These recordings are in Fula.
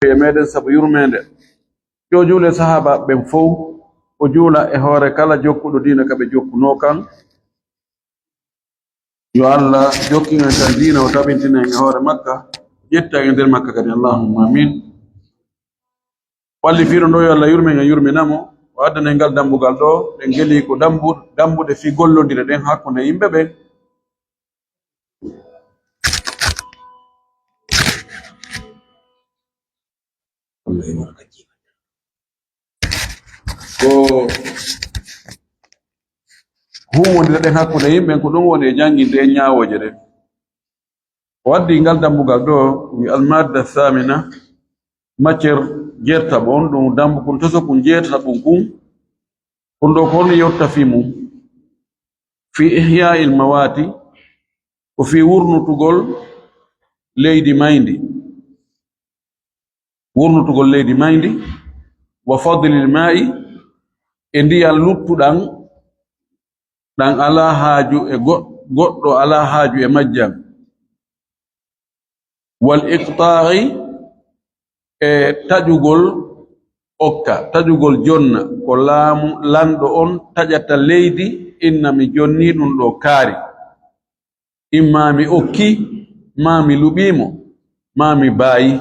e meɗen sabu yurmede yo juule sahaba ɓen fof o juula e hoore kala jokkuɗo diina kaɓe jokkuno kan yo Allah jokkin en tan diina o tabintina en e hoore makka ƴetta e nder makka kadi allahumma amin walli fiiɗo ɗo yo Allah yurmen e yurminamo o addana ngal dambugal ɗo ɗen geli ko dambude fi gollodire ɗen hakkunde yimɓe ɓe ko huwodire ɗen hakkunde yimɓe ko ɗum woni e janginde e ñawoje ɗen o waddi ngal dambugal ɗo wi almadda thamina matiére jeertaɓo on ɗum dambu kon toso kon jeertaɓum kon ɗo ko holni yotta fi mum fi ihya il mawati ko fi wurnutugol leydi mayndi wa fadlil ma'i e ndiyam luttuɗan ɗan ala haaju e goɗɗo ala haaju e majjam wal iqta'i e tajugol okka tajugol jonna ko laamu lanɗo on taƴata leydi inna mi jonni ɗum ɗo kaari imma mi okki ma mi luɓimo ma mi baayi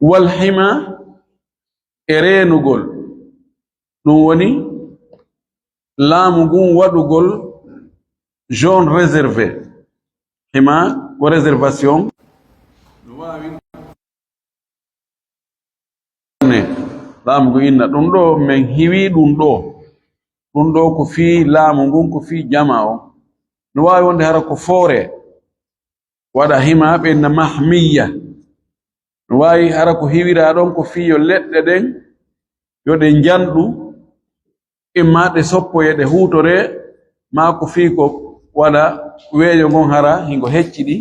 wal hima e reenugol ɗum woni laamu ngun waɗugol zone réservé hima ko réservation no wawi laamu ngun inna ɗum ɗo min hiwi ɗum ɗo ko fi laamu ngun ko fi jama o no wawi wonde hara ko foore waɗa hima ɓenna mahmiya no wawi hara ko hiwira ɗon ko fi yo leɗɗe ɗen yo ɗe janɗu imma ɗe soppoye ɗe hutore ma ko fi ko waɗa weeyo ngon hara hingo hecciɗi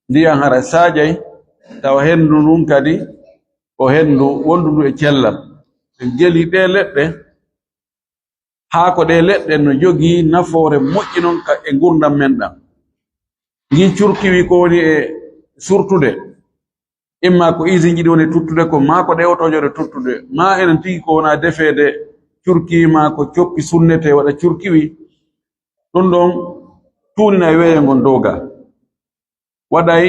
ndiyam hara sajay tawa hendu ndun kadi o hendu wondu ndu e cellal en jeli ɗe leɗɗe haa ko ɗe leɗɗe no jogii nafoore moƴƴi noon e gurdam men ɗam ngin curkiwi ko woni e surtude imma ko usine jiɗi woni tuttude ko ma ko ɗe otojode tuttude ma enen tigi ko wona defeede curkiwi ma ko coppi sunnete waɗa curkiwi ɗum ɗon tuunina e weeyo ngon doga waɗay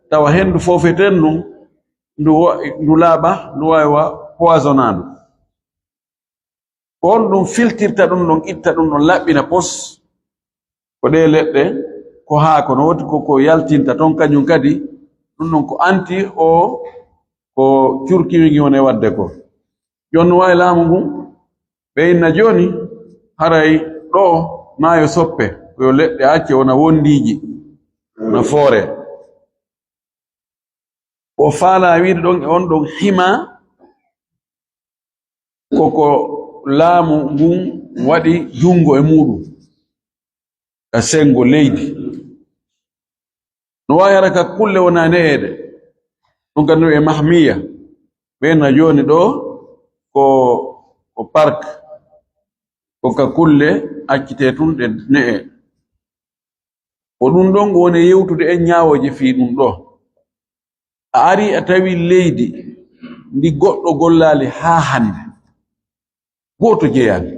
tawa hendu fofeten ndu laaɓa ndu wawi wa poisonnadu ko on ɗum filtirta ɗum ɗon itta ɗum ɗon laɓɓina pos ko ɗe leɗɗe ko haako no woti ko yaltinta toon kañum kadi ɗum ɗon ko anti o ko curkiwi gi woni wadde ko joni no wawi laamu ngun ɓe inna joni haray ɗo maayo soppe yo leɗɗe acce wona wondiji no foore ko faala wiide ɗon e on ɗon hima koko laamu ngun waɗi jungo e muɗum ka sengo leydi no wawi hara ka kulle wona ne'eɗe ɗum kadi e mahmiya ɓenna joni ɗo ko park ko ka kulle accite tun ɗe ne'e ko ɗum ɗon woni yewtude en ñawoje fi ɗum ɗo a ari a tawi leydi ndi goɗɗo gollali haa hande goto jeyani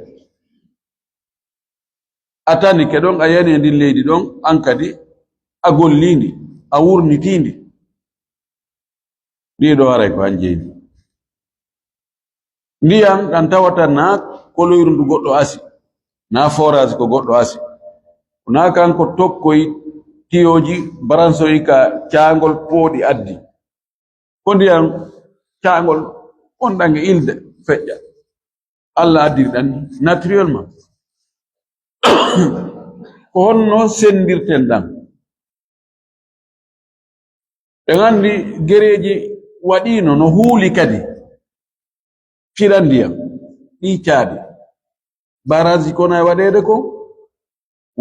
a tani ke ɗon a yani e ndin leydi ɗon an kadi a gollindi a wurnitindi ɗiɗo haray ko han jeyni ndiyam ɗan tawata na koloyru ndu goɗɗo asi na forage ko goɗɗo asi na kanko tokkoyi tiyoji baransoyi ka caangol pooɗi addi ko ndiyam caangol wonɗan e ilde feƴƴa Allah addiri ɗan naturellement ko honno sendirten ɗam ɓe gandi gereji waɗino no huuli kadi fira ndiyam ɗi caaɗi barage kono e waɗede ko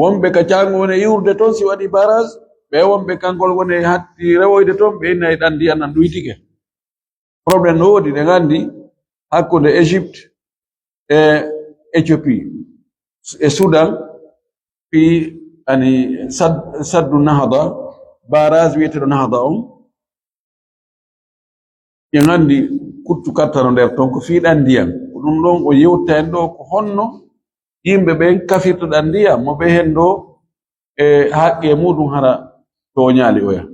wonɓe ka caango woni iwrude toon si waɗi barage ɓe wonɓe kankol woni hatti rewoyde toon ɓe inna e ɗan ndiyam nan ɗuytike probléme no woodi ɗe gandi hakkude Égypte e Éthiopie e Soudan fi ani saddu nahda barage wiyeteɗo nahda on ngandi kuttu kattano nder ton ko fiiɗan ndiyam ɗum ɗon o yewta en ɗo ko honno yimɓe ɓen kafirtoɗan ndiyam mo ɓe hen ɗo e haqqe muɗum hara toñali oya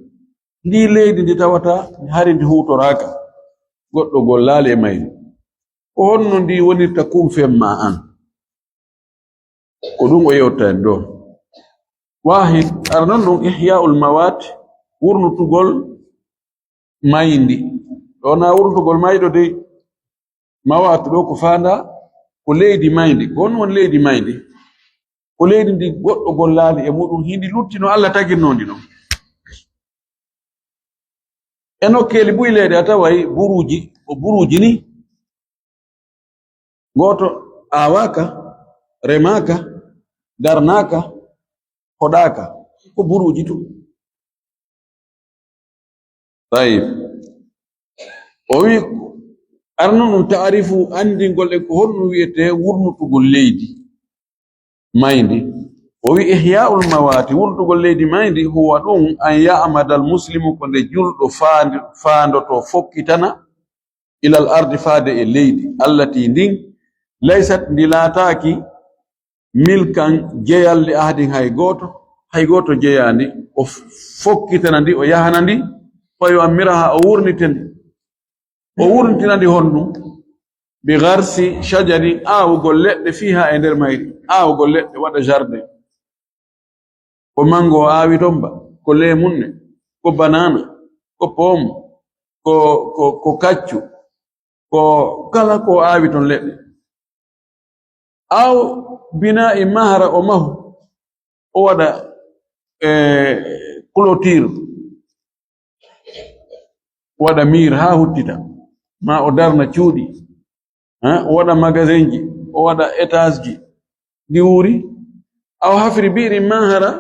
ndi leydi ndi tawata hari ndi hutoraka goɗɗo gollali e mayri ko honno ndi wonirta kumfen ma an ko ɗum o yewta en ɗo wahid ara non ɗum ihya'ul mawat wurnutugol mayndi ɗo na wurnutugol mayɗo dey mawat ɗo ko fanda ko leydi mayndi ko on won leydi mayndi ko leydi ndi goɗɗo gollali e muɗum hindi lutti no Allah tagirnondi ɗon e nokkeli buylede a taway buruji o buruji ni goto awaka remaka darnaka hoɗaka ko buruji tu tayib o wi arno ɗum taarifu andingol e ko honno wiyete wurnutugol leydi mayndi o wi ihya'ul mawati wurnutugol leydi mayndi huwa ɗum an ya'mada al muslimu ko nde julɗo faandoto fokkitana ilal ardi faade e leydi allati ndin laysat ndi laataaki milkan jeyal li ahadin hay goto jeyandi o fokkitana ndi o yahana ndi fa yu'ammiraha o wurnitina ndi honɗum bi garsi shajari aawugol leɗɗe fiha e nder mayri aawugol leɗɗe waɗa jardin ko mango o aawi tomba ko lemunne ko banana ko pom ko kaccu ko kala ko aawi ton leɗɗe aw bina'i mahara o mahu o waɗa clôture waɗa mir ha huttita ma o darna cuuɗi o waɗa magasin ji o waɗa étage ji ɗi wuri aw hafri bi'ri mahara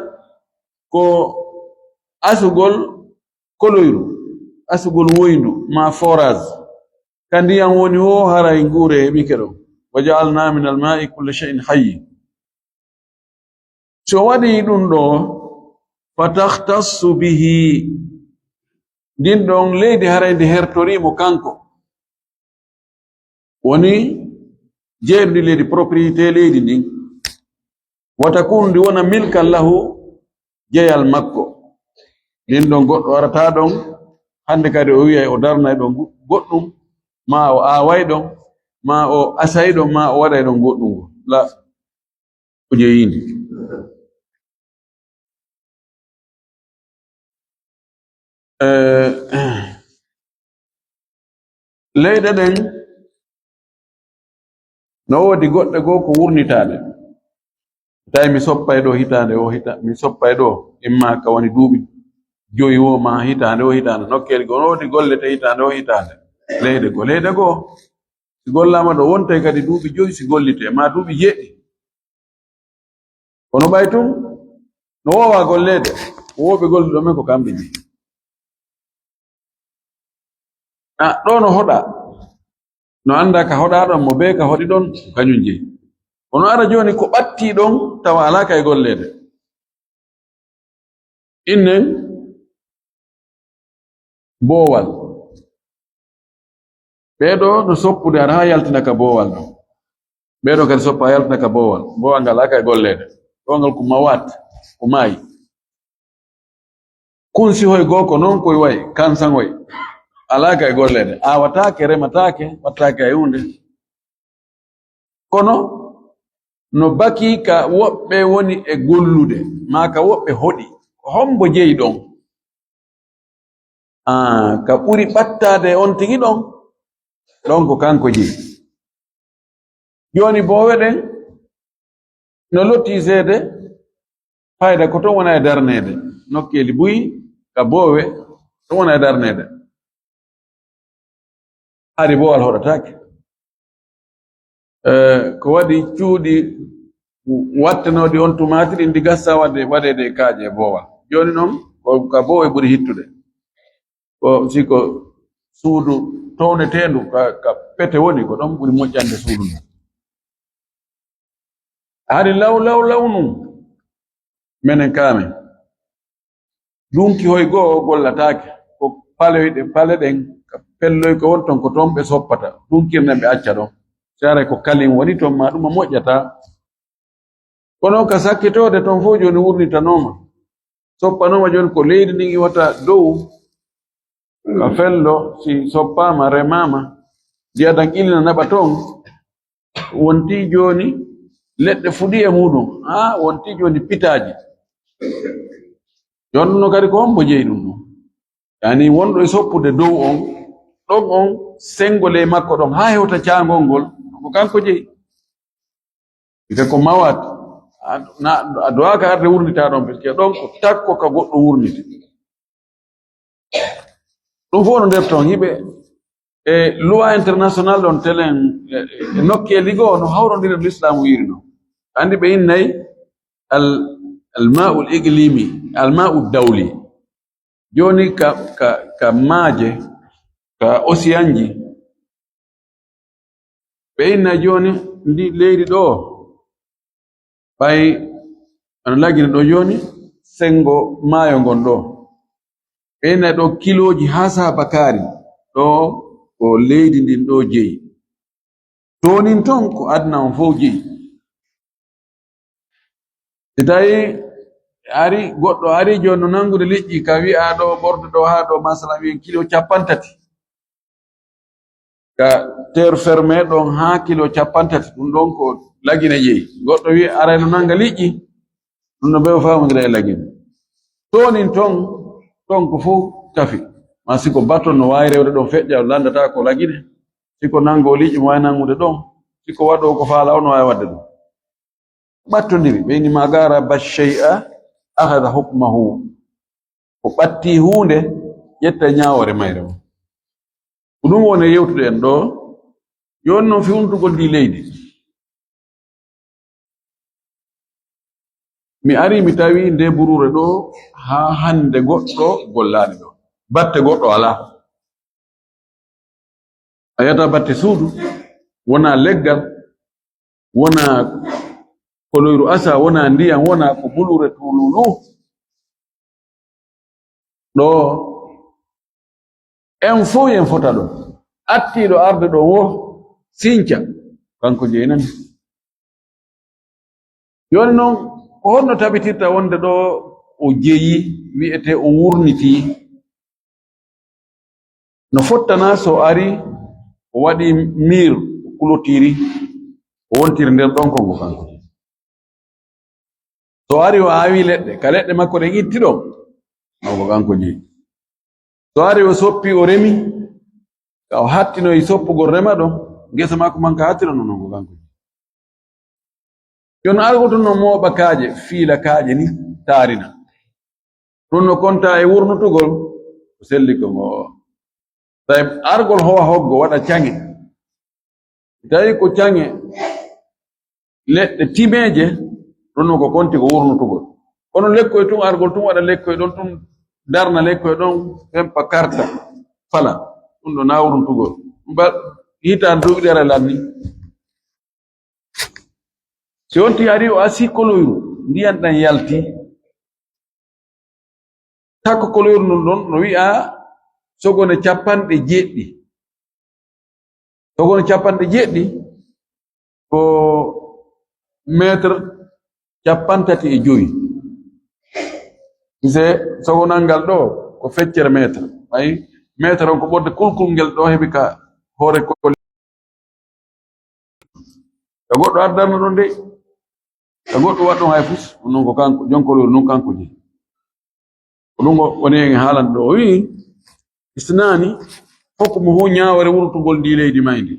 ko asugol koloyru asugol woyndu ma forage ka ndiyam woni ho haray nguure heɓike ɗo wa ja'alna min alma'i kulla shay'in hayy so waɗi ɗum ɗo fatahtassu bihi ndin ɗon leydi haray ndi hertorimo kanko woni jeerdi leydi propriété leydi ndin watakunu ndi wona milkan lahu jeyal makko ndin ɗon goɗɗo arata ɗon hande kadi o wi'ay o darnay ɗon goɗɗum ma o aaway ɗon ma o asay ɗon ma o waɗay ɗon goɗɗum la o jeyindi leyɗe ɗen no woodi goɗɗe goo ko wurnitaɗe tawi mi soppay ɗo hitande o mi soppay ɗo imma ka woni duuɓi 5 wo ma hitande o hitande nokkeli go no woodi gollete hitande o hitande leyɗe goo si gollama ɗo wontay kadi duuɓi 5 si gollite ma duuɓi 7 kono ɓay tum no wowa gollede woɓe golluɗo men ko kamɓe ji ɗo no hoɗa no anda ka hoɗaɗon mo be ka hoɗi ɗon kañum jeyi kono ara joni ko ɓatti ɗon tawa alaka e gollede innen boowal ɓeɗo no soppude ara ha yaltina ka boowal ɗo ɓeɗo kadi soppa ha yaltina ka boowal ngal alaka e gollede ɗo ngal ko mawat ko maayi kunsi hoy goo ko noon koye wayi kansan hoy alaka e gollede awatake rematake wattake e hunde kono no baki ka woɓɓe woni e gollude ma ka woɓɓe hoɗi hombo jeyi ɗon ka ɓuri ɓattade on tigi ɗon ko kanko jeyi joni boowe ɗen no lotti seede fayda ko ton wona e darnede nokkeli buyi ka boowe ton wona e darnede hari boowal hoɗatake ko waɗi cuuɗi wattanoɗi on tumati ɗi ndi gassa waɗede kaaje e boowal joni noon ka boowe ɓuri hittude ko siko suudu townetendu ka pete woni ko ɗon ɓuri moƴƴande suudu ndu hari lawnu menen kamen dunki hoy goo gollatake ko pale ɗen ka pelloy ko wonton ko ton ɓe soppata ɗunkirna ɓe acca ɗon sare ko kalin woni ton ma ɗuma moƴƴata kono ka sakkitode ton fof joni wurnitanoma soppanoma joni ko leydi ndin iwata dow ka fello si soppama remama ndiyadan ilina naɓa ton wonti joni leɗɗe fuɗi e muɗum ha wonti joni pitaji jonno kadi ko hombo jeeyi ɗum ɗum yani wonɗo e soppude dow on ɗon on sengol e makko ɗon ha hewta caangol ngol ko kanko jeeyi ite ko mawat a dowaka arde wurnita ɗon parce que ɗon ko takko ka goɗɗo wurnite ɗum fof no nder toon hiɓe e loi international ɗon telen e nokke ligo no hawrodira l'islam wiri no andi ɓe innayi alma'ul iglimi alma'u dawli joni ka maaje ka osiyanji ɓe inna joni ndi leydi ɗo ɓay ano lagina ɗo joni sengo maayo ngon ɗo ɓe inna ɗo kiloji ha sabakari ɗo ko leydi ndin ɗo jeeyi tonin ton ko adna on fof jeeyi si tawi ari goɗɗo ari joni no nangude liƴƴi ka wi'a ɗo ɓorde ɗo ha ɗo masala wiyen kilo 30 ka terre fermé ɗon ha kilo 30 ɗum ɗon ko lagine jeeyi goɗɗo wi ara no nanga liƴƴi ɗum no ɓewo famodira e lagine tonin ton ko fof kafi ma siko baton no wawi rewde ɗon feƴƴa landata ko lagine siko nango liƴƴi mo wawi nangude ɗon siko waɗo ko faala o no wawi wadde ɗum ɓattodiri ɓeyni ma gara bashey'a ahada hukmahu ko ɓatti hunde ƴetta ñawore mayre mo ko ɗum woni yewtude en ɗo joni noon fiwntugol ndi leydi mi ari mi tawi nde burure ɗo ha hande goɗɗo gollani ɗo batte goɗɗo ala a yiyata batte suudu wona leggal wona koloyru asa wona ndiyam wona ko bulure tululu ɗo en fof en fota ɗo attiɗo arde ɗo wo sinca kanko jeenani joni noon ko honno tabitirta wonde ɗo o jeeyi wi'ete o wurniti no fottana so ari o waɗi mir kulotiri o wontiri nder ɗon kongo kanko so ari o awi leɗɗe ka leɗɗe makko ɗen itti ɗon ko kanko jeeyi so ari o soppi o remi ka o hattinoyi soppugol rema ɗon gesa makko man ka hattino non ko kanko jeeyi joni argo tun no mooɓa kaaje fiila kaaje ni taarina ɗum no konta e wurnutugol ko selli ko ngo tawi argol howa hoggo waɗa cange tawi ko cange leɗɗe timeje ɗum no ko konti ko wurnutugol kono lekkoye tun argol tun waɗa lekkoye ɗon tun darna lekkoye ɗon hempa karta fala ɗum ɗo na wurnutugol hitan duuɓi ɗere lanni si wonti ari o asi koloyru ndiyan ɗan yalti takko koloyru ndun ɗon no wi'a sogone 70 sogone 70 ko métre 35 se sogonal ngal ɗo ko feccere métre ayi métre on ko ɓodde kulkul ngel ɗo heɓi ka hoore ko goɗɗo ardarno ɗon de so goɗɗo waɗɗon hay fus non ko kanko jonkoloyru non kanko jeeyi ko ɗum woni en haalande ɗo o wi isnani hokkumo hu ñawore wurtugol ndi leydi mayndi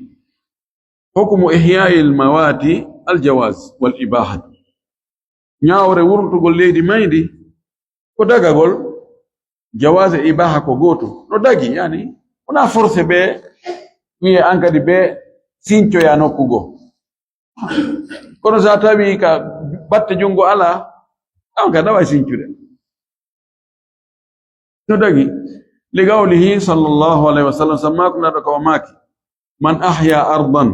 hokkumo ihya'il mawati aljawaz wal ibahat ñawore wurtugol leydi mayndi ko dagagol jawaz e ibaha ko goto no dagi yani wona forcé ɓe wiye an kadi ɓe sincoya nokkugo kono sa tawi ka batte jungo ala an ka nawa sincude no dagi li qawlihi sallallahu alaihi wasallam sammakum naɗo ka o maaki man ahya ardan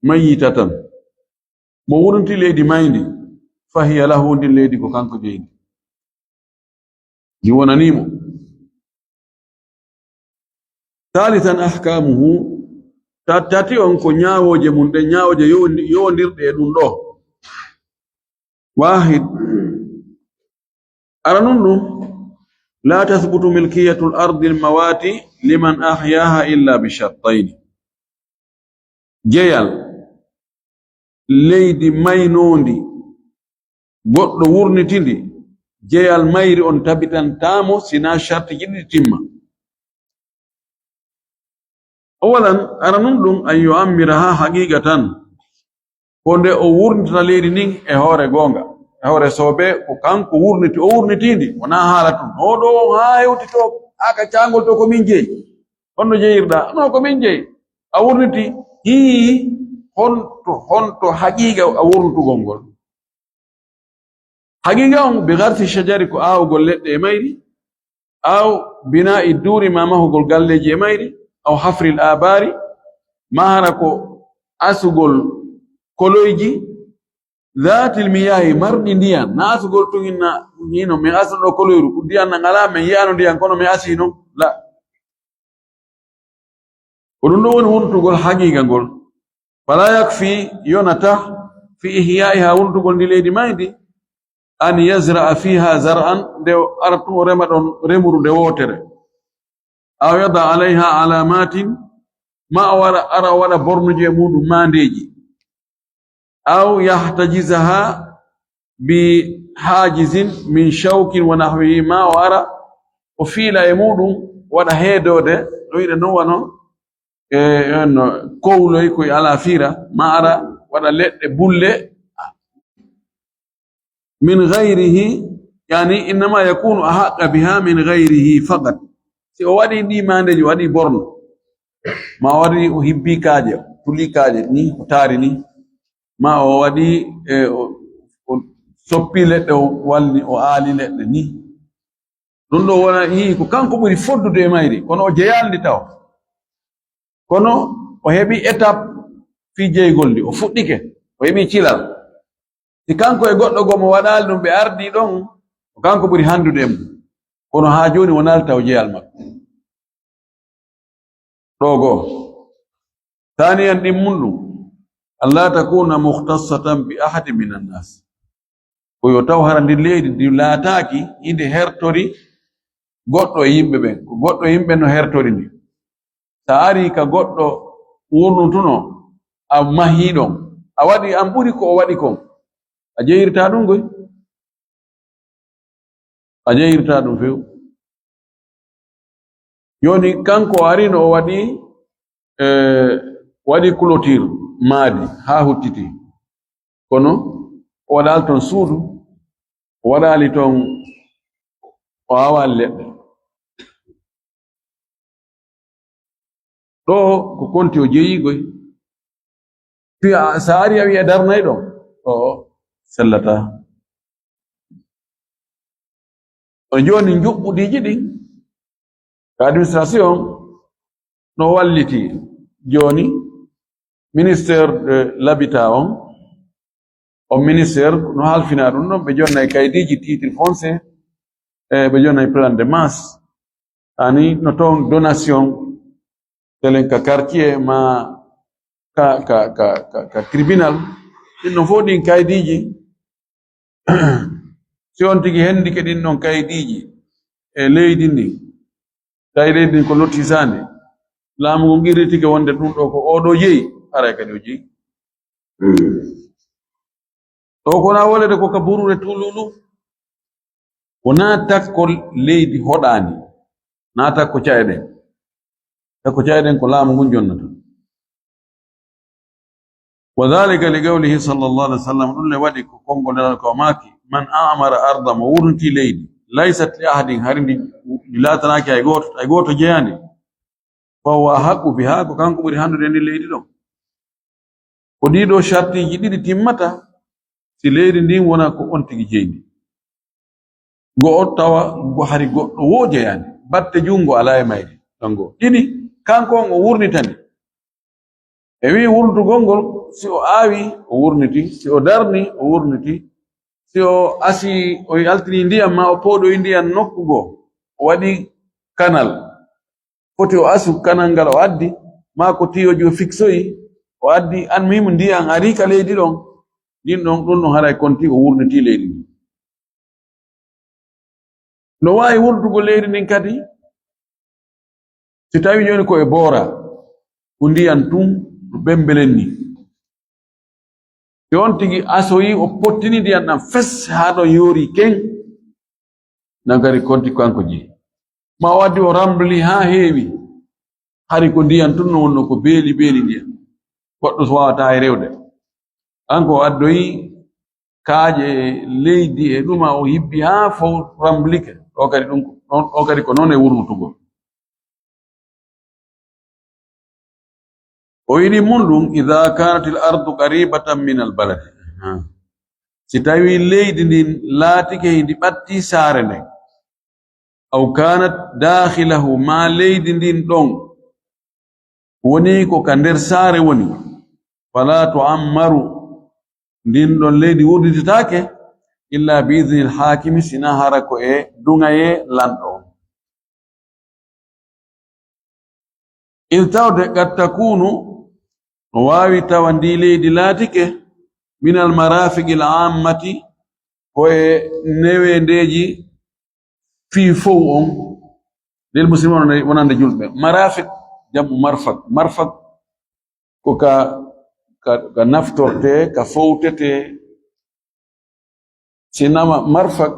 mayitatan mo wurnti leydi mayndi fahiya lahu ndin leydi ko kanko jeydi ndi wonanimo Thalithan ahkamuhu tati onko nyawoje munde nyawoje yondirde ɗum ɗo. Wahid aranundu la tathbutu milkiyatu al-ardi al-mawati liman ahyaha illa bi shartayn. Jeyal leydi maynondi goɗɗo wurnitindi jeyal mayri on tabitantamo sina sharti jiɗi timma. Awalan aranundum an yu'ammiraha haqiqatan konde o wurnita leydi nin e hore gonga e hore sobe ko kanko wurniti o wurnitindi wona halatu oɗo ha hewtito aka cangol to ko min jeyi honno jeyirɗa no ko min jeyi a wurniti hi honto haqiqa a wurnutugol ngol. Haqiqa on bi gharsi shajari ko awgol leɗɗe e mayri aw bina'i duri ma mahugol galleji e mayri aw hafri al-abari mahara ko asugol koloyji dhatil miyahi mardi ndiyan na asugol tugina hino mi asno koloyru ndiyan ngala men yano ndiyan kono mi asino la ɗum ɗo woni wurtugol haqiqa ngol. Fala yakfi yonata fi ihya'iha wurtugol ndi leydi maydi an yazra'a fiha zar'an de artu rema ɗon remuru de wotere aw yada alayha alamatin ma ara wala bornuje muɗum mandeji aw yahtajizaha bi hajizin min shawkin wa nahwihi ma ara o fiila e muɗum waɗa heedode ɗo yiɗe non wano no kowloy koye ala fiira ma ara waɗa leɗɗe bulle min ghayrihi yani innama yakunu ahaqqa biha min ghayrihi faqat. Si o waɗi ɗi mandeji waɗi borno ma waɗi o hibbi kaaje tuli kaaje ni o taari ni ma o waɗi o soppi leɗɗe o walli o aali leɗɗe ni ɗum ɗo wona hi ko kanko ɓuri foddude e mayri kono o jeyalndi taw kono o heɓi étape fi jeygol ndi o fuɗɗike o heɓi cilal. Si kanko e goɗɗo gomo waɗali ɗum ɓe ardi ɗon ko kanko ɓuri handude mo kono ha joni wonali taw jeyal makko ɗo goo. Thaniyan ɗimmunɗum alla takuna mukhtassatan bi ahadi min annas ko yo taw hara ndi leydi ndi laataki inde hertori goɗɗo e yimɓe ɓen ko goɗɗo e yimɓe no hertori ndi. Sa ari ka goɗɗo wurnutuno a mahiɗon a waɗi an ɓuri ko o waɗi kon a jeyirta ɗum goy a jeyirta ɗum few. Joni kanko arino o waɗi clôture maadi ha huttiti kono o waɗali ton suudu o waɗali ton o awali leɗɗe ɗo ko konti o jeyigoy fi sa ari a wi'a darnay ɗon o sellata. O joni juɓɓudiji ɗin administration no walliti joni ministére de l'habitat on ministére no halfina ɗum ɗon ɓe jonnay kaydiji titre foncier ɓe jonnay plan de masse ani no toon donation telen ka quartier ma ka tribunal ɗin no fof ɗin kaydiji si on tigi hendi ke ɗin ɗon kaydiji e leydi ndi tawi leydi ndi ko lottisande laamu ngu girritike wonde ɗum ɗo ko oɗo jeyi aray kadi o jeyi ɗo kona wolede ko ka burure tululu wona takko leydi hoɗani na takko cayeɗen takko cayeɗen ko laamu ngun jonnata. وذلك لقوله صلى الله عليه وسلم قل ودي كونغو للكوماكي من أعمر أرضا مورنتي ليدي ليست لأحد هرمي لا تناكي أي غوت جياني فهو أحق بها كانكو برهانو لأني ليدي لهم وديدو شرطي جديد تيمتا si leydi ndin wona ko on tigi jeydi go tawa go hari goɗɗo woojeyani batte jungo ala e mayri ɗon go ɗiɗi kanko on o wurnitani e wi wurnutugol ngol si o aawi o wurniti si o darni o wurniti si o asi o altini ndiyam ma o pooɗoyi ndiyam nokku goo o waɗi kanal foti o asu kanangal o addi ma ko tiyojo fixoyi o addi an mimo ndiyan ari ka leydi ɗon ɗin ɗon ɗum ɗon haray konti o wurniti leydi ndi no wawi wurdugo leydi ndin kadi si tawi joni ko e boora ko ndiyan tum bembelen ni yon tigi asoyi o pottini ndiyan ɗan fes ha ɗon yoori ken nagari konti kanko jeeyi ma waddi o rambli ha heewi hari ko ndiyan tun no wonno ko beeli ndiyan goɗɗo so wawata e rewde kanko o addoyi kaaje leydi e ɗuma o hibbi ha fo ramblike o kadi ko noon e wurnutugol o yiɗi mun ɗum ida kanat l ardu qaribatan min al baladi si tawi leydi ndin laatike ndi ɓatti saare nden aw kanat dakhilahu ma leydi ndin ɗon woni ko ka nder saare woni fala tuammaru ndin ɗon leydi wurdititake illa bi idni l hakimi sina hara ko e dungaye lanɗo id tawde qad takunu no wawi tawa ndi leydi laatike min al marafiqi l ammati ko e newendeji fii fow on del musidɓe wonande julɓe marafiq jamu marfak ko ka naftorte ka fowtete sinama marfak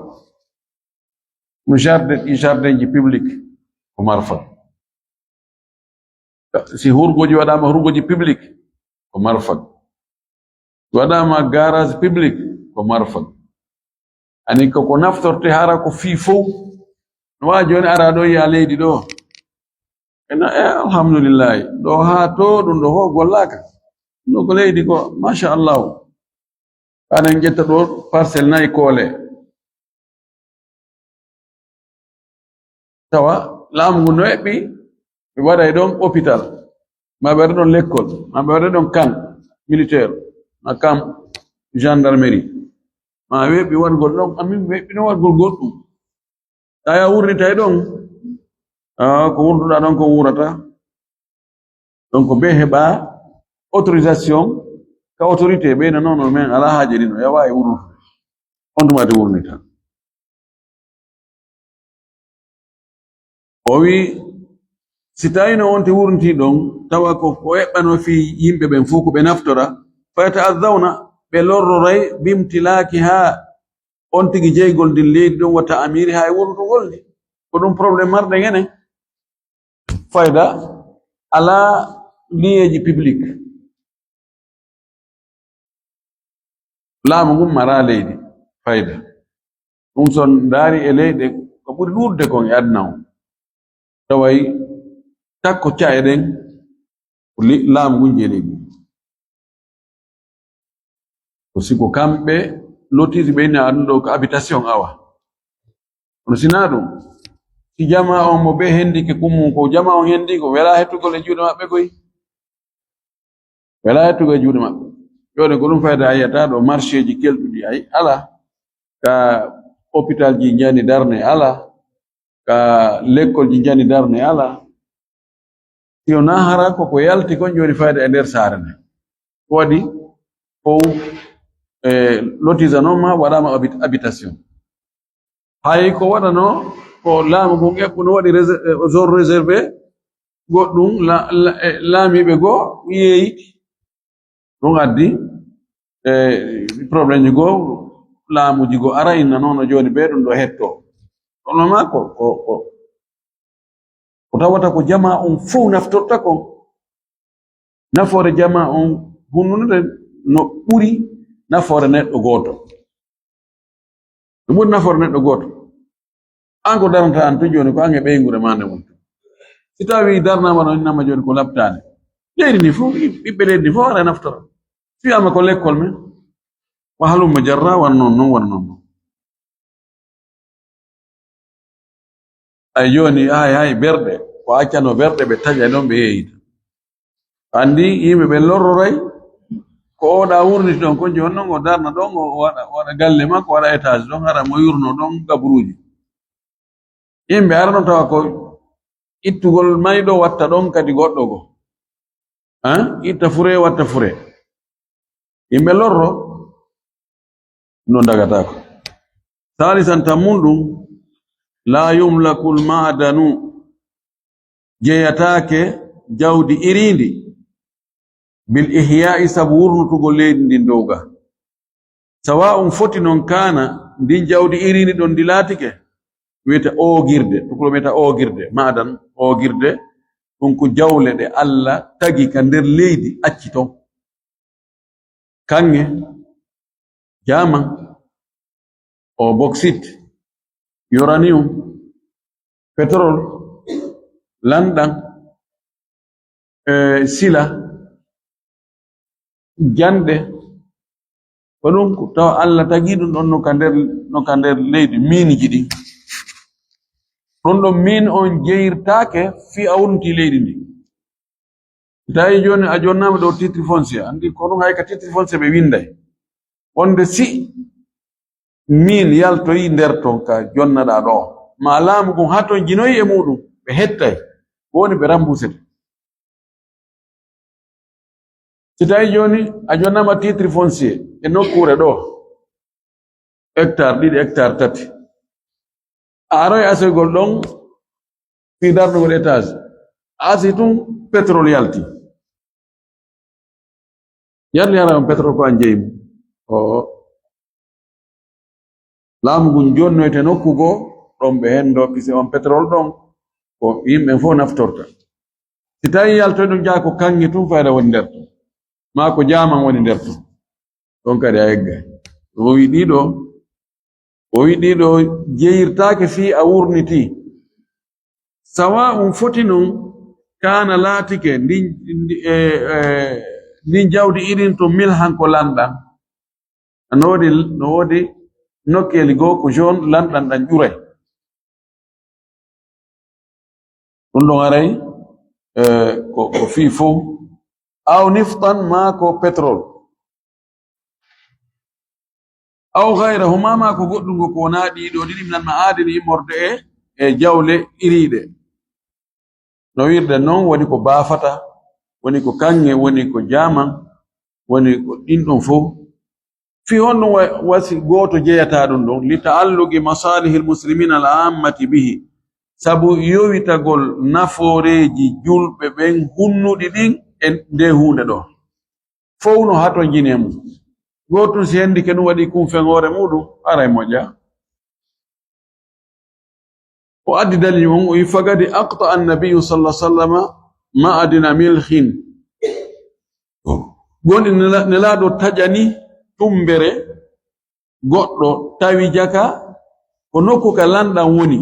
no jardin ji public ko marfak si hurgoji waɗama hurgoji public ko marfak waɗama garage public ko marfak ani ko naftorte hara ko fii fow no wawi joni ara ɗo yiya leydi ɗo ena alhamdulillahi ɗo ha to ɗum ɗo ho gollaka ɗum ko leydi ko machallahu aɗen ƴetta ɗo parcelle nayi koole tawa laamu ngu no eɓɓi ɓe waɗay ɗon hôpital ma ɓe waɗa ɗon l'école ma ɓe waɗa ɗon camp militaire ma camp gendarmerie ma weɓɓi waɗgol ɗon amin weɓɓino waɗgol goɗɗum taya wurnitay ɗon ko wurduɗa ɗon ko wurata donc be heɓa autorisation ka autorité ɓeyna noon men ala haaje ɗino yawa e wurnude on tumati wurnita o wi si tawi no wonte wurniti ɗon tawa ko heɓɓano fi yimɓe ɓen fof ko ɓe naftora fa yata'azzawna ɓe lorroray bimtilaki ha on tigi jeygol ndin leydi ɗon watta amiri ha e wurnutugol ndi ko ɗum probléme marɗen enen fayda ala liyeji public laamu ngun mara leydi fayda ɗum son daari e leyɗe ko ɓuri ɗurde kon e adna o taway takko cae ɗen ko laamu ngun je leydi ko siko kamɓe lotiri ɓe ina aduna ɗo ko habitation awa ono sina ɗum si jama on mo ɓe hendike kummum ko jama on hendi ko wela hettugol e juuɗe maɓɓe koy wela hettugol e juuɗe maɓɓe ƴoɗe ko ɗum fayda a yiyata ɗo marché ji kelɗuɗi ay ala ka hôpital ji jani darne ala ka l'école ji jani darne ala si o na hara koko yalti kon joni fayda e nder saare nde ko waɗi fof lotisanooma waɗama habitation hay ko waɗano ko laamu ngun eɓɓuno waɗi zone réservé goɗɗum laamiɓe goo yeeyi ɗum addi probléme ji goo laamuji goo ara inna noon joni ɓe ɗum ɗo hetto ɗono ma ko tawata ko jama on fof naftorta kon nafoore jama on hunnude no ɓuri nafoore neɗɗo gooto no ɓuri nafoore neɗɗo gooto an ko darnata an to joni ko an e ɓeygure ma nde wonta si tawi darnama ɗo innama joni ko labtane leydi ndi fof ɓiɓɓe leydi ndi fof ara naftora si wiyama ko l'école men wa halumma jarra wan noon ay joni hay berɗe ko accano berɗe ɓe taƴa ɗon ɓe yeeyita andi yimɓe ɓe lorroray ko oɗa wurniti ɗon ko joni noon o darna ɗon o waɗa galle makko waɗa étage ɗon hara mo yurno ɗon gabruji yimɓe ara ɗon tawa ko ittugol mayɗo watta ɗon kadi goɗɗo go itta fure watta fure yimɓe lorro no dagatako. Salisan tammunɗum la yumlakul ma'danu jeyatake jawdi irindi bil ihya'i sabu wurnutugol leydi ndin dowga sawa'un foti non kana ndin jawdi irindi ɗon ndi laatike wiyete ogirde tukulo wiyata ogirde ma'dan ogirde ɗum ko jawle ɗe Allah tagi ka nder leydi acci ton kange jaman o bauxite uranium petrol lanɗam sila jande ko ɗum taw Allah tagi ɗum ɗon no ka nder leydi miiniji ɗi ɗum ɗon min on jeyirtake fi a wurnti leydi ndi tawi joni a jonnama ɗo titre foncier andi ko ɗum hay ka titre foncier ɓe winday wonde si min yaltoyi nder ton ka jonnaɗa ɗo ma laamu gon ha ton jinoyi e muɗum ɓe hettay woni ɓe remboursete. Si tawi joni a jonnama titre foncier e nokkure ɗo hectare ɗiɗi hectare tati a aroy asoygol ɗon fi darnugol étage asi tum pétrole yalti yarli yara on pétrole ko an jeymu o laamu ngun jonnoyte nokku goo ɗon ɓe hendo pisi on pétrole ɗon ko yimɓe fof naftorta. Si tawi yaltoy ɗum jaa ko kange tum fayda woni nder ton ma ko jaman woni nder ton ɗon kadi a yeggay o wi ɗiɗo jeyirtake fi a wurniti sawa'un foti non kana laatike ndin jawdi irin to milhan ko lanɗam no wodi nokkeli goo ko jaune lanɗam ɗan ƴuray ɗum ɗon aray ko fi fof aw niftan ma ko pétrole aw gayrahuma ma ko goɗɗungo ko wona ɗiɗo ɗiɗi nan ma aadini immorde e jawle iriɗe no wirde noon woni ko baafata woni ko kange woni ko jaman woni ko ɗinɗon fof fi honɗum wasi gooto jeyata ɗum ɗon li ta'alluqi masalihi lmuslimina al ammati bihi sabu yowitagol nafooreji julɓe ɓen hunnuɗi ɗin e nde hunde ɗo fof no hato jine mum gotum si hendi ke ɗum waɗi kumfeŋore muɗum aray moƴƴa o addi dalil mum o wi fagadi aqta annabiyu sallah sallama ma'adina milhin gonɗi nelaɗo taƴani tumbere goɗɗo tawi jaka ko nokku ka lanɗam woni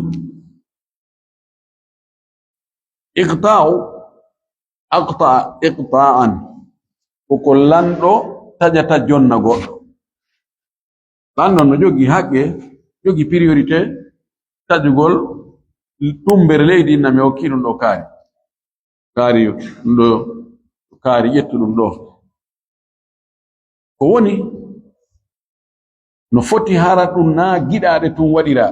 aqta iqta'an koko lanɗo taƴata jonna goɗɗo lanɗon no jogi haqqe jogi priorité taƴugol tumbere leydi inna mi hokki ɗum ɗo kaari ɗum ɗo kaari ƴettu ɗum ɗo ko woni no foti hara ɗum na giɗaɗe tum waɗira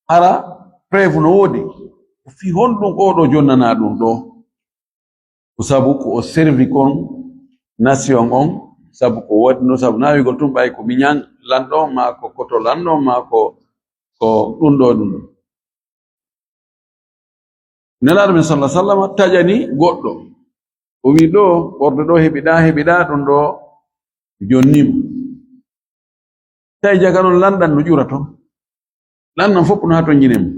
hara preuve no woodi ko fi honɗum oɗo jonnana ɗum ɗo ko sabu ko o servi kon nation on sabu ko waɗino sabu nawigol tum ɓay ko miñan lanɗo ma ko koto lanɗo ma ko ɗum ɗo nelaɗo men sallah sallam taƴani goɗɗo o wi ɗo ɓorde ɗo heɓiɗa ɗum ɗo jonnima tawi jaga noon lanɗan no ƴura ton lanɗan fof no ha to jinemo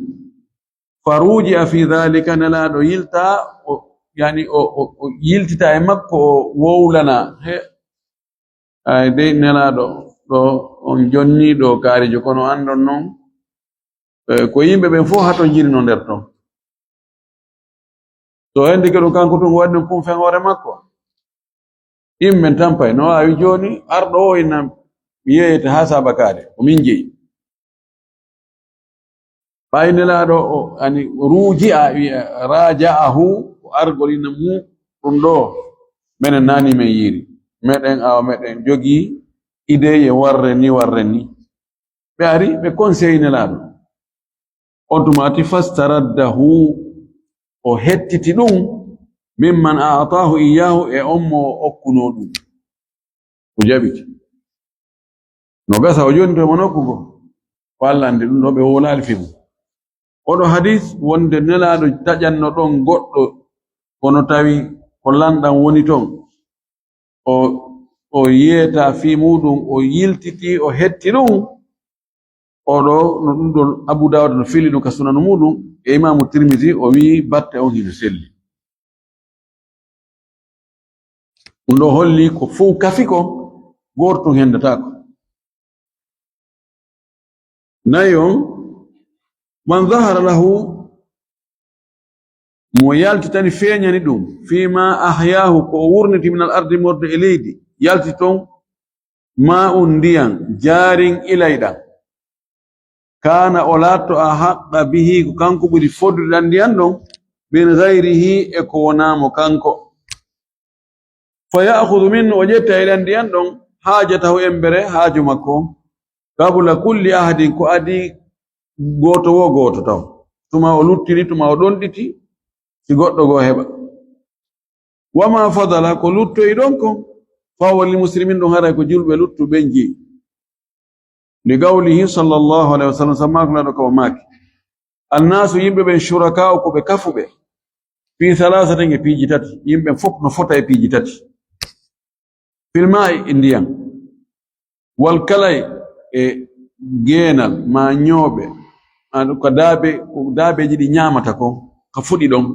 faruji a fi dhalika nelaɗo yilta yani o yiltita e makko o wowlana ay dey nelaɗo ɗo on jonniɗo kaarijo kono andon noon ko yimɓe ɓen fof hato jirino nder ton so hendi ke ɗum kanko tun waɗi ɗum kumfen hoore makko yimɓe tampay no wawi joni arɗo o ina mi yeyete ha sabakade ko min jeeyi ɓay nelaɗo o ani ruuji a raja'ahu o argol ina mu ɗum ɗo minen nani men yiri meɗen awa meɗen jogi ideye warre ni ɓe ari ɓe conseil nelaɗo on tumati fastaraddahu o hettiti ɗum mimman a'tahu iyahu e ommo okkuno ɗum o jaɓiti no gasa o joni to mo nokkugo wallande ɗum ɗo ɓe wolali fimu oɗo hadis wonde nelaɗo taƴanno ɗon goɗɗo kono tawi ko lanɗam woni ton o yiyeta fi muɗum o yiltiti o hetti ɗum oɗo no ɗum ɗon Abu Dawud no fili ɗum ka sunanu muɗum e Imamu Tirmidhi o wi batte on hino selli ɗum ɗo holli ko fuu kafi ko gortum hendatako nayi on man zahara lahu mo yaltitani feeñani ɗum fima ahyahu ko o wurniti min al ardi morde e leydi yalti ton ma un ndiyan jarin ilayɗam kana o latto a haqqa bihi ko kanko ɓuri fodduɗan ndiyan ɗon min gayrihi e ko wonamo kanko fa ya'khudhu minhu o ƴetta eɗan ndiyan ɗon haajatahu embere haaju makko qabla kulli ahadin ko adi goto wo goto taw tuma o luttini tuma o ɗonɗiti si goɗɗo go heɓa wama fadala ko luttoyi ɗon ko fawa li muslimin ɗon haray ko julɓe luttu ɓen jeyi li gawlihi sallallahu alaihi wasallam sammakulaɗo kamo maaki annasu yimɓe ɓen shuraka o ko ɓe kafuɓe fi thalathati e piiji tati yimɓe fof no fota e piiji tati filma'i e ndiyam wal kalay e geenal ma ñooɓe ko daabeji ɗi ñamata ko ka fuɗi ɗon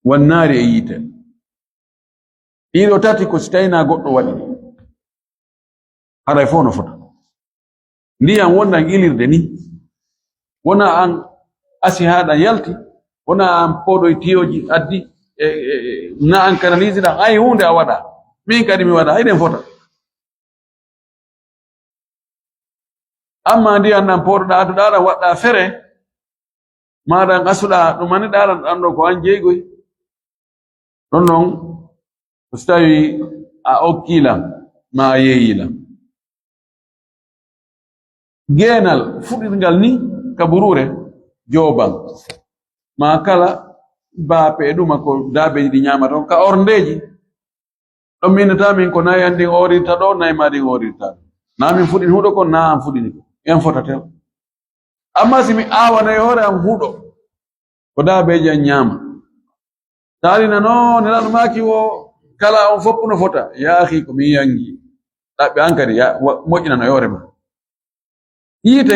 wannaari e yiite ɗiɗo tati ko si tawina goɗɗo waɗi haray fof no fota ndiyam wonɗan ilirde ni wona an asi haɗan yalti wona an poɗoye tiyoji addi na an kanalise ɗan ay hunde a waɗa min kadi mi waɗa hayɗen fota amma ndiyam ɗan poɗoɗa aduɗa ɗan waɗɗa fere maɗan asuɗa ɗumani ɗaɗan ɗan ɗo ko an jeygoy ɗon noon so tawi a okkilam ma a yeeyilam geenal fuɗirgal ni ka burure joobal ma kala baape e ɗuma ko daabeji ɗi ñamata ka orndeji ɗon minnata min ko nayi andin orirta ɗo nayi ma ɗin orirta na min fuɗin huɗo kon na an fuɗini ko en fotatel amma si mi aawanayi hoore am huɗo ko daabeji an ñaama taalina no nelaɗo maaki o kala on foppu no fota yaahi ko min yangi ɗaɓɓe an kadi moƴƴinano yoore ma yiite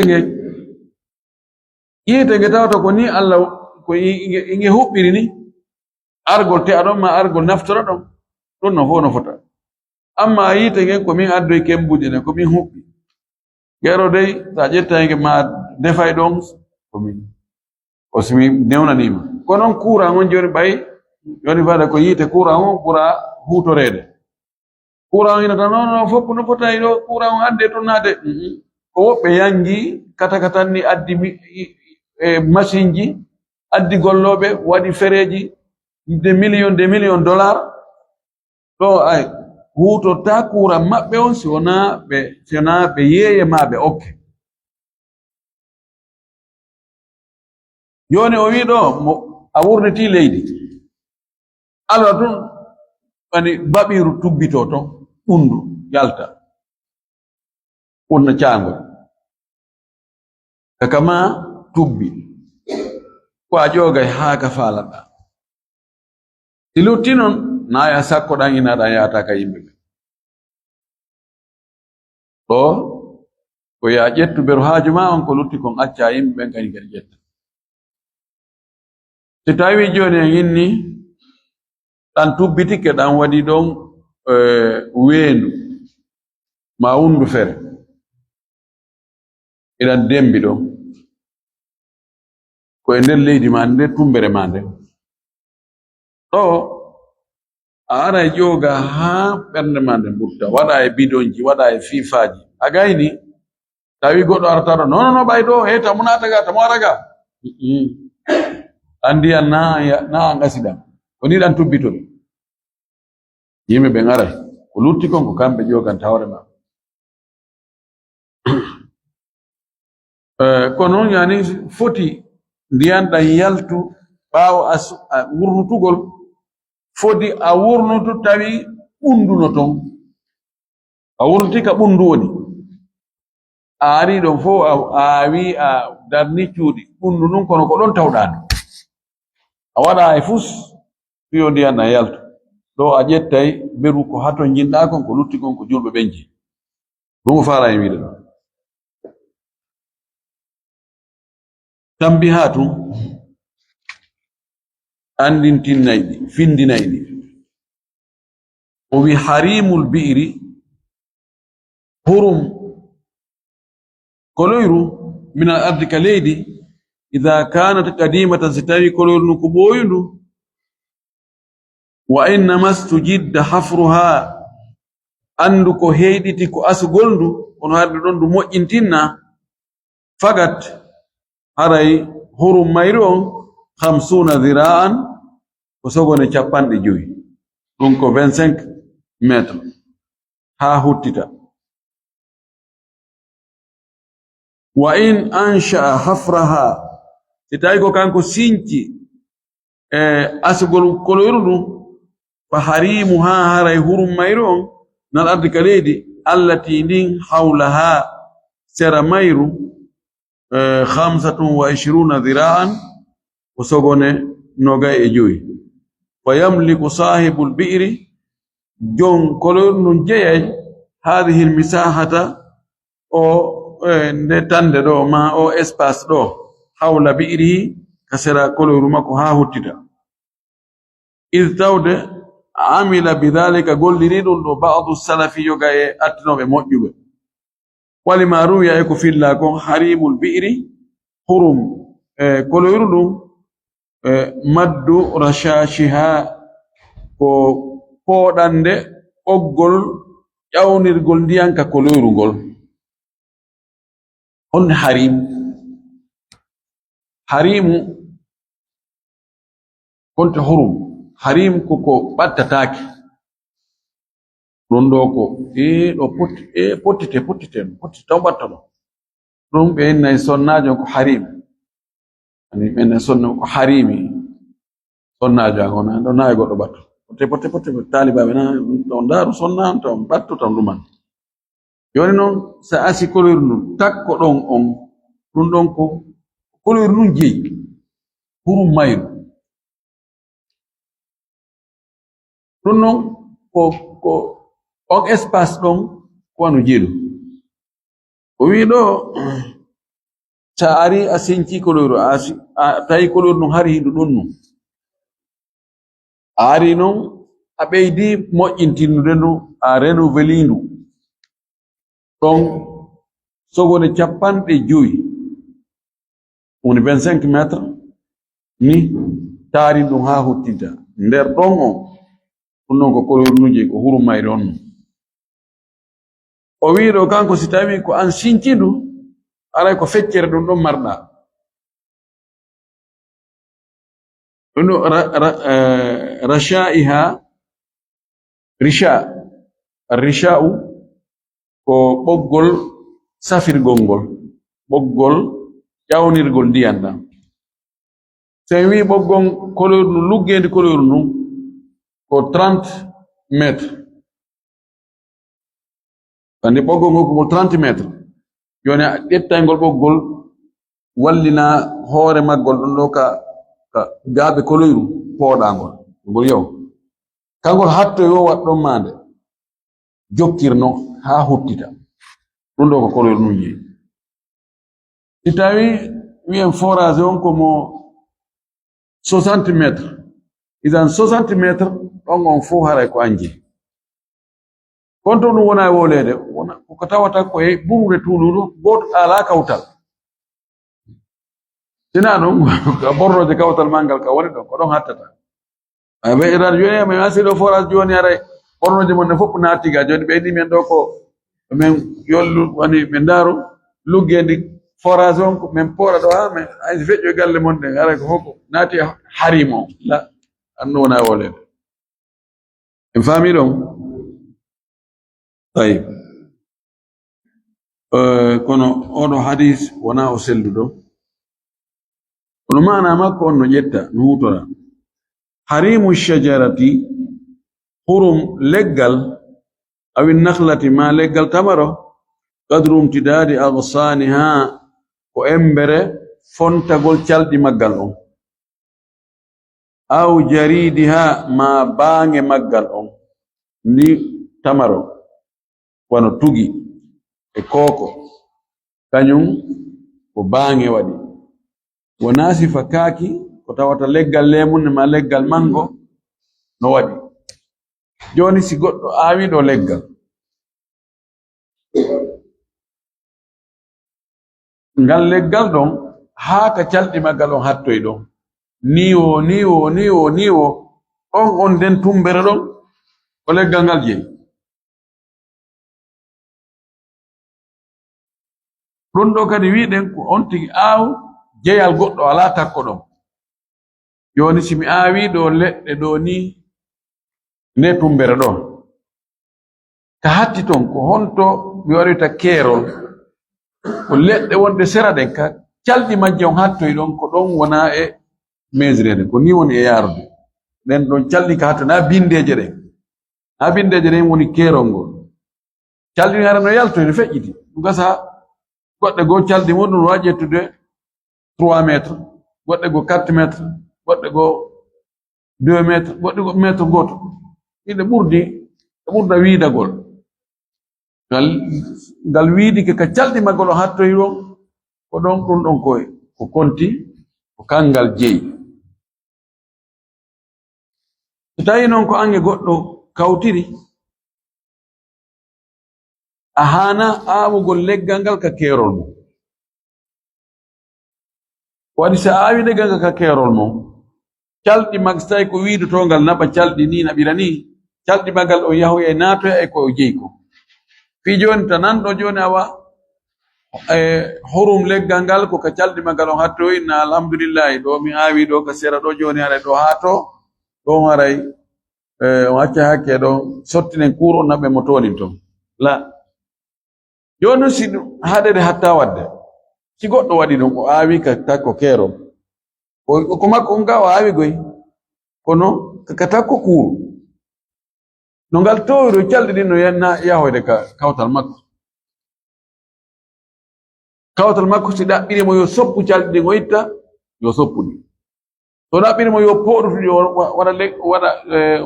nge tawata ko ni Allah ko inge huɓɓiri ni argol te aɗon ma argol naftoro ɗon ɗon no fof no fota amma yiite ngen ko min addoy kembuɗe ne ko min huɓɓi gero dey sa ƴettayge ma defay ɗon komin o simi newnanima ko noon courant on joni ɓay joni fada ko yiite courant on ɓura hutorede courant ina tan non fopp no fotayi ɗo courant on adde to naade ko woɓɓe yangi katakatanni addi machine ji addi golloɓe waɗi fereji de million dollars ɗo ay hutorta courant maɓɓe on si wona ɓe yeeye ma ɓe okke joni o wi ɗo a wurniti leydi alors ɗum ani baɓiru tubbito ton ɓundu yalta ɓurna caangol kakama tubbi ko a ƴoogay haa ka faalaɗa si lutti noon naaya sakko ɗan inaɗan yahata ka yimɓe ɓe ɗo ko ya ƴettu beru haaju ma on ko lutti kon acca yimɓe ɓen kadi kadi ƴetta si tawi joni en inni ɗan tubbitike ɗan waɗi ɗon weendu ma wundu fere eɗan dembi ɗon ko e nder leydi ma nder tumbere ma nden ɗo a ara e ƴooga haa ɓernde ma nden ɓurta waɗa e bidonji waɗa e fiifaaji a gayni tawi goɗɗo arata ɗo non ɓay ɗo e tamo naataga tamo araga andiyan na an gasiɗam ko ni ɗan tubbito ɗum yimɓe ɓen aray ko lutti kon ko kamɓe ƴooganta hoore ma kono yani foti ndiyan dan yaltu bawo wurnutugol foti a wurnutu tawi ɓunduno ton a wurnuti ka ɓundu woni a ari ɗon fo a wi a darni cuuɗi ɓundu nun kono ko ɗon tawɗano a waɗa e fus fiyo ndiyan dan yaltu ɗo a ƴettay beru ko hato jinɗa kon ko lutti kon ko julɓe ɓenji ɗum o fara e wiide ɗo tambihatu andintinnayɗi findinayɗi o wi harimul bi'ri hurum koloyru min al ardi ka leydi idha kanat qadimatan si tawi koloyru ndu ko ɓooyundu wa innama stujidda hafruha andu ko heyɗiti ko asugol ndu kono harde ɗon ndu moƴƴintinna fagat haray hurum mayri on 50 dhira'an ko sogone 50 ɗum ko 25 métres ha huttita wa in ansha'a hafraha si tawi ko kanko sinci asugol koloyru ɗum fa harimu ha haray hurum mayru on nal ardi ka leydi allati ndin hawlaha sera mayru 25 dhira'an ko sogone 25 fa yamliku sahibul bi'ri jon koloyru ndun jeyay hadhihi al misahata o nde tande ɗo ma o espace ɗo hawla bi'rihi ka sera koloyru makko ha huttita id tawde amila bidhalika golliri ɗum ɗo ba'du salafi yoga e attinoɓe moƴƴuɓe walima ruwiya e ko filla kon harimul bi'ri hurum koloyru ɗum maddu rashashiha ko pooɗande ɓoggol ƴawnirgol ndiyan ka koloyru ngol on harimu konte hurum harim koko ɓattatake ɗon ɗo ko ɗo pottite taw ɓatta ɗo ɗum ɓe nayi sonnajo ko harim ani ɓenne sonna ko harimi sonnajo agona ɗo nayi goɗɗo ɓatto potte talibaɓe na on daru sonna taw ɓatto tan ɗuman joni noon sa asi koloyru ndun takko ɗon on ɗum ɗon ko koloyru ndun jeeyi hurum mayru ɗum noon ko on espace ɗon ko wano jeeɗu o wi ɗo sa ari a sinci koloyru a tawi koloyru ndun hari hindu ɗon nu a ari noon a ɓeydi moƴƴintinnude ndu a renouveli ndu ɗon sogone 50 woni 25 métres ni taari ɗum ha huttinta nder ɗon on ɗum noon ko koloyruji ko hurum mayri on o wi ɗo kanko si tawi ko an sincindu aray ko feccere ɗum ɗon marɗa ɗum rasha'iha risha'u ko ɓoggol safirgol ngol ɓoggol ƴawnirgol ndiyan ɗam so en wi ɓoggol koloyru ndun luggendi koloyru ndun ko 30 métres andi ɓoggol ngol ko 30 métres joni a ƴettay ngol ɓoggol wallina hoore maggol ɗon ɗo ka gaaɓe koloyru pooɗangol ngol yow kangol hatto yo wat ɗon mande jokkirno ha huttita ɗum ɗo ko koloyru ndun jeeyi si tawi wiyen forage on ko mo 60 métres idan 60 métres ɗon on fof haray ko anji konto ɗum wona e wolede ko tawata ko e ɓurde tuuluɗo goto ala kawtal sina ɗum borroje kawtal mangal ka woni ɗon ko ɗon hattata ɓe iran joni min asiɗo forage joni aray bornoje mon ne fof naatiga joni ɓeydi men ɗo ko min yollu woni ɓe ndaaru luggendi forage on ko min pooɗa ɗo ha min ay feƴƴo galle mon ɗe aray ko fof naati harim o la annu wona wolede en faami ɗon طيب kono oɗo hadis wona o selluɗo ono mana makko on no ƴetta no hutora harimu shajarati hurum leggal awi nakhlati ma leggal tamaro qadru imtidadi aghsaniha ko embere fontagol calɗi maggal on aw jaridiha ma baange maggal on ni tamaro wano tugi e koko kañum ko baange waɗi wona sifa kaaki ko tawata leggal lemunne ma leggal mango no waɗi joni si goɗɗo aawi ɗo leggal ngal leggal ɗon haa ka calɗi maggal on hattoy ɗon niwo on nden tumbere ɗon ko leggal ngal jeyi ɗum ɗo kadi wiɗen ko on tigi aaw jeyal goɗɗo ala takko ɗon joni simi aawi ɗo leɗɗe ɗo ni nde tumbere ɗon ka hatti ton ko honto mi waɗita keerol ko leɗɗe wonde sera ɗen ka calɗi majje on hattoy ɗon ko ɗon wona e mesrede ko ni woni e yarude ɗen ɗon calɗi ka hatto na bindeje ɗen woni keerol ngol calɗi hara no yaltoy no feƴƴiti ɗum gasa goɗɗe goo calɗi muɗum wawi ƴettude 3 métres goɗɗe goo 4 métres goɗɗe goo 2 métres goɗɗe goo métre goto ɗiɗe ɓurda wiidagol ngal wiidike ka calɗi maggol o hattoy ɗon ko ɗon ɗum ɗon ko konti ko kangal jeyi so tawi noon ko ange goɗɗo kawtiri a hana aawugol leggal ngal ka keerol mum waɗi so aawi leggal ngal ka keerol mum calɗi mag so tawi ko wiidotongal naɓa calɗi ni naɓira ni calɗi maggal o yahoya naatoya e ko o jeyi ko fi joni ta nanɗo joni awa hurum leggal ngal ko ka calɗi maggal on hattoy na alhamdulillahi ɗo mi aawi ɗo ka sera ɗo joni haray ɗo haato ɗon haray on acca hakke ɗo sottinen kuur on naɓe mo tonin ton la joni si haɗede hatta wadde si goɗɗo waɗi ɗum o aawi ka takko keerol ko makko on ga o aawi goy kono ka takko kuuru no ngal towiro calɗi ɗin no yanna yahoyde ka kawtal makko si ɗaɓɓirimo yo soppu calɗi ɗin o itta yo soppu ɗi so ɗaɓɓirimo yo pooɗu ɗi waɗa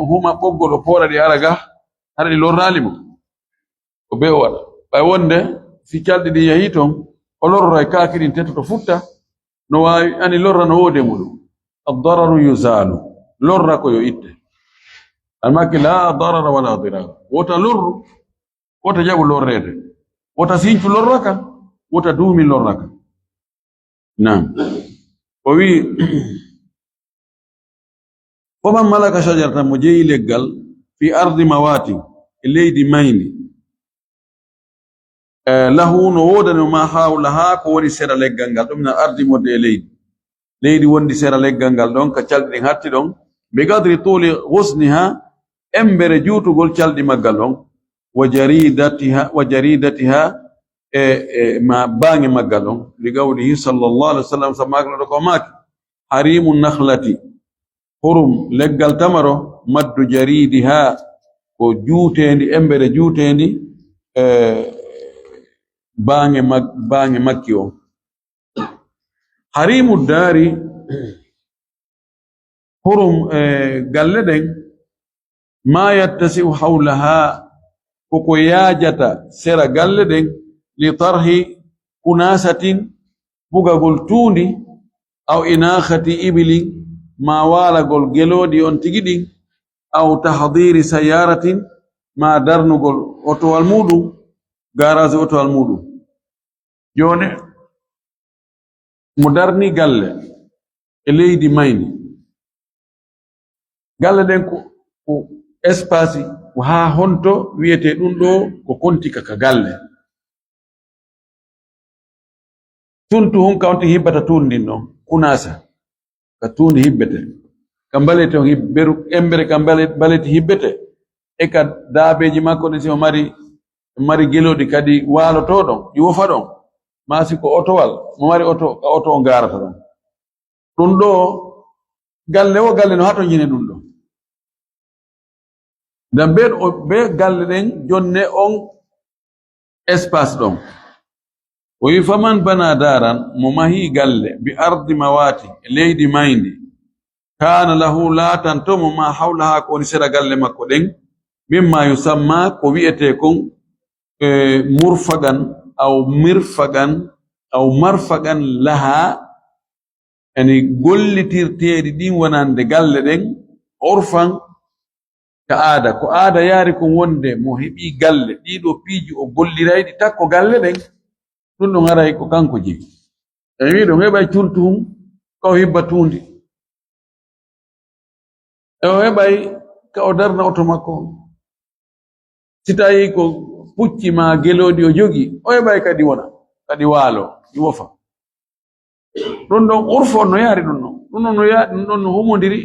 huma ɓoggol o pooɗa ɗi ara ga haɗa ɗi lorralimo ko be o waɗa ɓay wonde si calɗi ɗi yahi ton o lorra e kaaki ɗin tettoto futta no wawi ani lorra no woodi muɗum addararu yusalu lorra ko yo itte almaki la darara wala dirar wota lorru wota jaɓu lorrede wota sincu lorra ka wota duumi lorra ka nam o wi faman malaka shajaratan mo jeyi leggal fi ardi mawati e leydi mayni lahu no wodani ma hawlaha ko woni sera leggal ngal ɗum na ardi modde e leydi wondi sera leggal ngal ɗon ka calɗi ɗin hatti ɗon be gadri tuli husniha embere juutugol calɗi maggal ɗon wa jaridatiha ma baange maggal ɗon li gawlihi sallallahu alaihi wasallam samakno ko maki harimu nakhlati hurum leggal tamaro maddu jaridiha ko juutendi embere juutendi baange makki o harimu dari hurum galle ɗen ma yattasi'u hawlaha koko yaajata sera galle ɗen li tarhi kunasatin bugagol tuundi aw inakhati ibilin ma walagol gelodi on tigi ɗin aw tahdiri sayaratin ma darnugol otowal muɗum garage otowal muɗum joni mo darni galle e leydi mayni galle ɗen ko espace ha honto wiyete ɗum ɗo ko kontika ka galle tuntu hun kawti hibbata tundin ɗon kunasa ka tundi hibbete ka mbalete on hibberu embere ka mbalete hibbete e ka daabeji makko ɗe simo mari mari gelodi kadi waloto don di wofa don masi ko otowal mo mari oto ngarata don dum do galle o galle no hato nyine dum do dan be galle den jonne on espace don o yifaman bana daran mo mahi galle bi ardi mawati leydi mayndi kana lahu la tantum ma hawlaha ko ni sera galle makko den mimma yusamma ko wi'ete kon murfagan aw mirfagan aw marfagan laha yani gollitirteedi din wonande galle den urfan ka aada ko aada yaari ko wonde mo hebi galle dido piiji o golliraydi takko galle den dun no ngaray ko kanko jigi e wi do hebay curtum ko hibba tundi e o hebay ka o darna oto makko sitayi ko pucci ma gelodi o jogi o hebay kadi wona kadi waalo di wofa don don urfo no yaari dun no yaadi dun no humondiri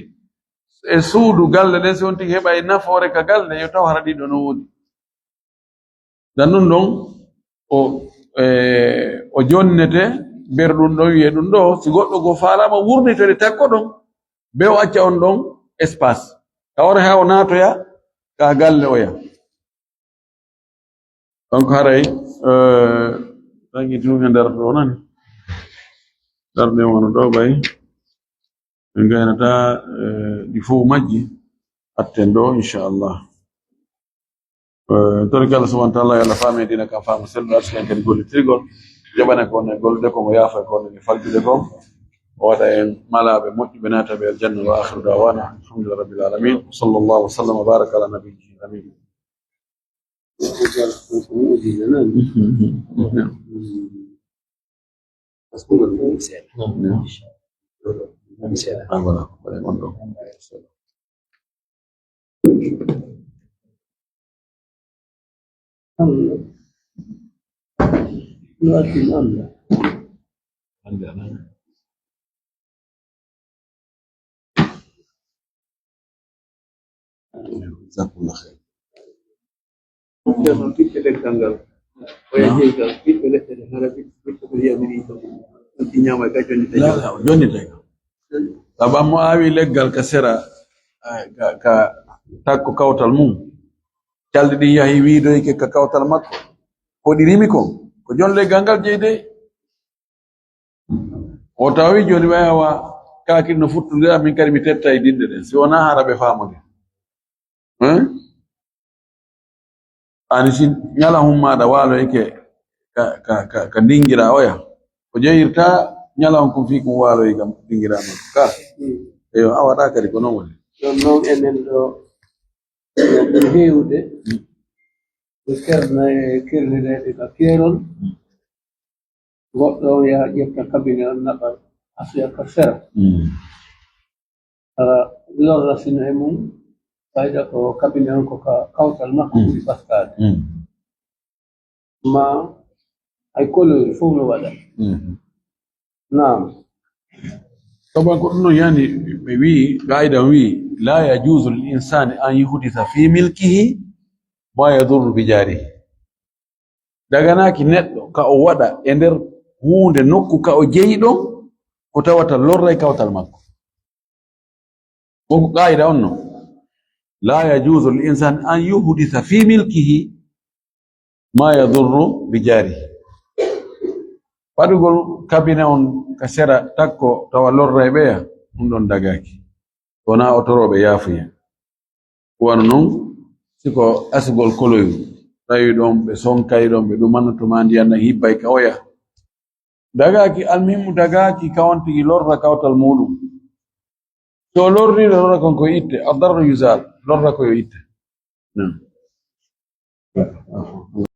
e suudu galle den so tigi hebay nafoore ka galle yo taw haradi do no woni dan dun don o jonnete berdun do wiye dun do si goddo go faalama wurnitede takko don be o acca on don espace tawre ha o natoya ka galle o ya donc haray tangi tunga ndar do nan darde wono do bay ngaynata di fu majji attendo inshallah torika Allah subhanahu wa ta'ala yalla faame dina ka faama sellu askan ken golli trigol jabana ko ne golde ko mo yafa ko ne faljude ko wada en malabe moƴƴi benata be aljanna wa akhiru dawana alhamdulillahi rabbil alamin sallallahu wa sallama baraka ala nabiyyi amin جزاكم الله خير. لا جوني تاي طبعا مو اوي لغال كسرا ka takko kawtal mum caldi yahi wiido ke ka kawtal makko ko dirimi ko jon leggal ngal jeyde o tawi joni wawa kaaki no futtudira min kadi mi tetta e dinde den si wona harabe famude ani sin nyala humma da walo yake ka dingira oya ko jeyirta nyala on ko fi ko walo yake dingira non ka eyo awada kadi ko non woni non enen do hewde ko kerna kirlide ka kerol goddo ya yekka kabine on naba asiya ka sera lorra sino e mum fayda ko kabine on ko ka kawtal makko di paskade ma ay kolo fo no wada naam طبعا كنا يعني وي قاعده وي لا يجوز للانسان ان يحدث في ملكه ما يضر بجاره daganaki neddo ka o wada e der hunde nokku ka o jeydo ko tawata lorray kawtal makko ko qaida onno la yajuzu lil insan an yuhditha fi milkihi ma yadurru bi jarihi padugol kabine on kasera takko tawa lorray be ya don dagaki wona otorobe yafuya wano non siko asgol koloyu tawi don be sonkay don be dum manto mandi anna hibbay ka oya dagaki almimu dagaki kawanti lorra kawtal mudum to lorri lorra kon ko itte adarru yuzal lorra ko itte